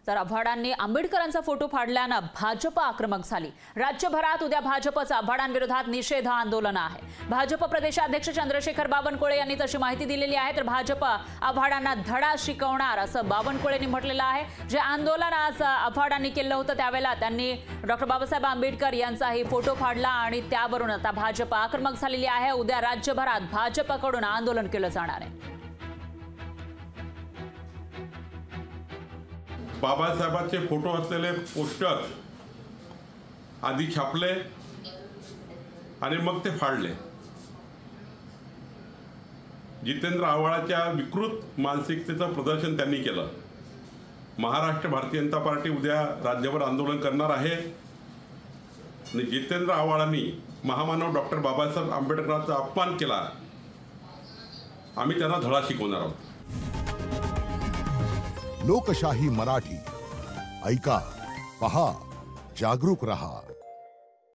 तर आव्हाडांनी आंबेडकरांचा फोटो फाडल्यानं भाजप आक्रमक झाली। राज्यभरात उद्या भाजपचं आव्हाडांविरोधात निषेध आंदोलन आहे। भाजप प्रदेशाध्यक्ष चंद्रशेखर बावनकुळे यांनी तशी माहिती दिलेली आहे। तर भाजप आव्हाडांना धडा शिकवणार असं बावनकुळेंनी म्हटलेलं आहे। जे आंदोलन आज आव्हाडांनी केलं होतं त्यावेळेला त्यांनी डॉक्टर बाबासाहेब आंबेडकर यांचाही फोटो फाडला आणि त्यावरून आता भाजप आक्रमक झालेली आहे। उद्या राज्यभरात भाजपकडून आंदोलन केलं जाणार आहे। बाबासाहेबांचे फोटो असलेले पोस्टर आधी छापले आणि मग ते फाडले। जितेंद्र आव्हाडांच्या विकृत मानसिकतेचं प्रदर्शन त्यांनी केलं। महाराष्ट्र भारतीय जनता पार्टी उद्या राज्यभर आंदोलन करणार आहे आणि जितेंद्र आव्हाडांनी महामानव डॉक्टर बाबासाहेब आंबेडकरांचा अपमान केला, आम्ही त्यांना धडा शिकवणार आहोत। लोकशाही मराठी ऐका, पहा, जागरूक रहा।